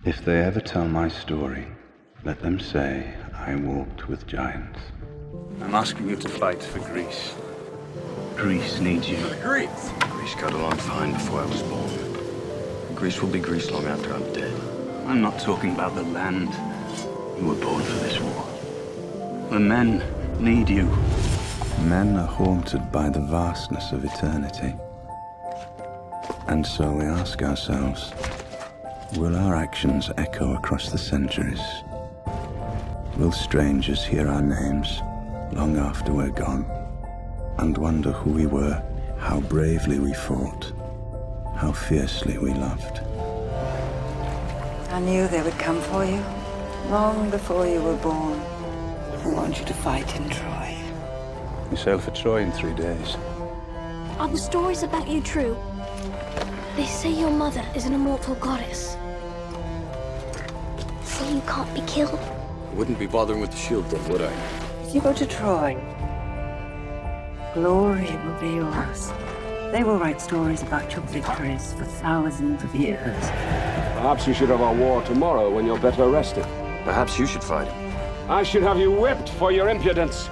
If they ever tell my story, let them say I walked with giants. I'm asking you to fight for Greece. Greece needs you. Greece! Greece got along fine before I was born. Greece will be Greece long after I'm dead. I'm not talking about the land. You were born for this war. The men need you. Men are haunted by the vastness of eternity. And so we ask ourselves, will our actions echo across the centuries? Will strangers hear our names long after we're gone and wonder who we were, how bravely we fought, how fiercely we loved? I knew they would come for you, long before you were born. I want you to fight in Troy. We sail for Troy in 3 days. Are the stories about you true? They say your mother is an immortal goddess. Say you can't be killed. I wouldn't be bothering with the shield then, would I? If you go to Troy, glory will be yours. They will write stories about your victories for thousands of years. Perhaps you should have our war tomorrow when you're better rested. Perhaps you should fight him. I should have you whipped for your impudence.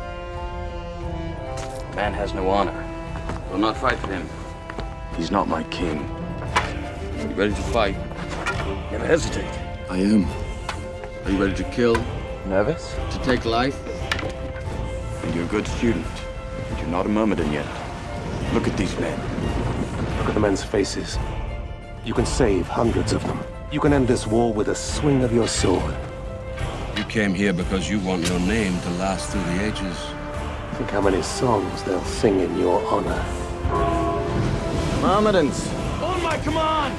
Man has no honor. Will not fight for him. He's not my king. You ready to fight? Never hesitate. I am. Are you ready to kill? Nervous? To take life? And you're a good student. But you're not a Myrmidon yet. Look at these men. Look at the men's faces. You can save hundreds of them. You can end this war with a swing of your sword. You came here because you want your name to last through the ages. Think how many songs they'll sing in your honor. Myrmidons! On my command!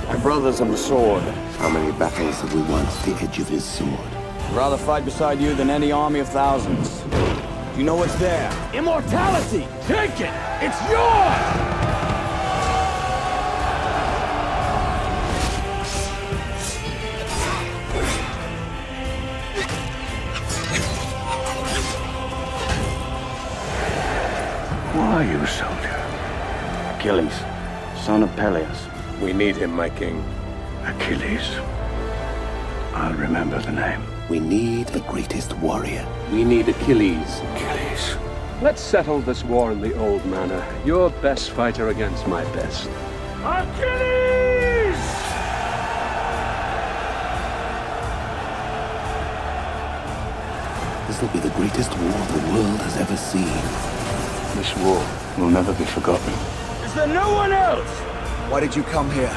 My brother's on the sword. How many battles have we won at the edge of his sword? I'd rather fight beside you than any army of thousands. Do you know what's there? Immortality! Take it! It's yours! Who are you, soldier? Achilles, son of Peleus. We need him, my king. Achilles. I'll remember the name. We need the greatest warrior. We need Achilles. Achilles. Let's settle this war in the old manner. Your best fighter against my best. Achilles! This will be the greatest war the world has ever seen. This war will never be forgotten. Is there no one else? Why did you come here?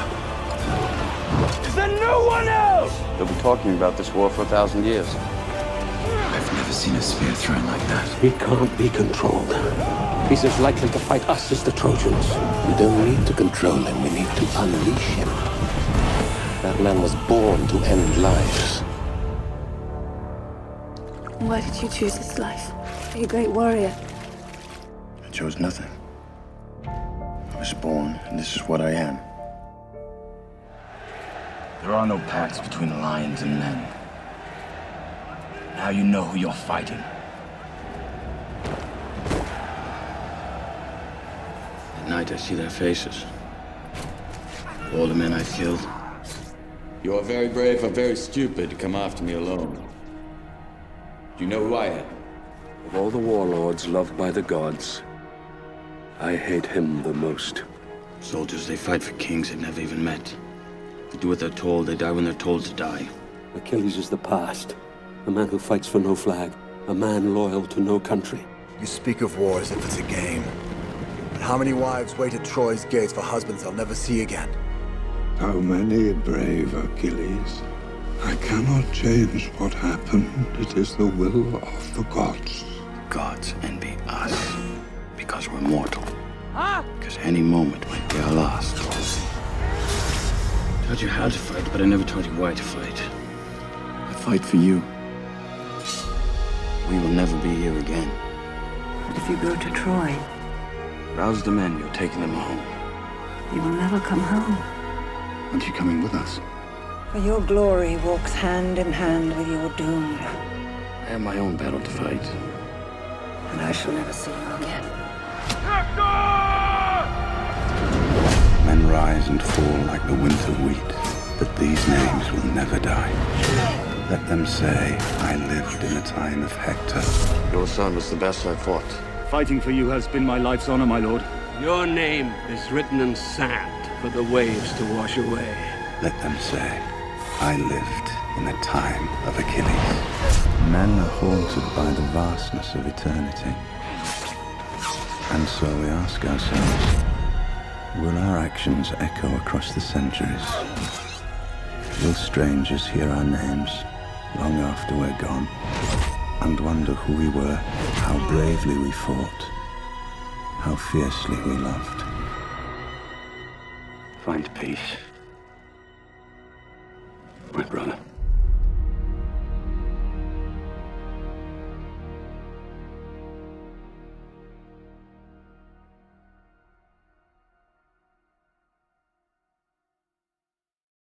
Is there no one else? They'll be talking about this war for 1,000 years. I've never seen a spear thrown like that. He can't be controlled. He's as likely to fight us as the Trojans. We don't need to control him, we need to unleash him. That man was born to end lives. Why did you choose this life? Be a great warrior. I chose nothing. I was born, and this is what I am. There are no pacts between lions and men. Now you know who you're fighting. At night I see their faces. All the men I've killed. You are very brave or very stupid to come after me alone. Do you know who I am? Of all the warlords loved by the gods, I hate him the most. Soldiers, they fight for kings they've never even met. They do what they're told, they die when they're told to die. Achilles is the past. A man who fights for no flag. A man loyal to no country. You speak of war as if it's a game. But how many wives wait at Troy's gates for husbands they'll never see again? How many brave Achilles? I cannot change what happened. It is the will of the gods. Gods envy us because we're mortal. Because any moment might be our last. I taught you how to fight, but I never taught you why to fight. I fight for you. We will never be here again. But if you go to Troy, Rouse the men, you're taking them home. you will never come home. Aren't you coming with us? For your glory walks hand in hand with your doom, I have my own battle to fight. and I shall never see you again. Men rise and fall like the winter wheat. But these names will never die. Let them say I lived in the time of Hector. Your son was the best I fought. Fighting for you has been my life's honor, my lord. Your name is written in sand for the waves to wash away. Let them say I lived in the time of Achilles. Men are haunted by the vastness of eternity. And so we ask ourselves, will our actions echo across the centuries? Will strangers hear our names long after we're gone and wonder who we were, how bravely we fought, how fiercely we loved? Find peace, my brother.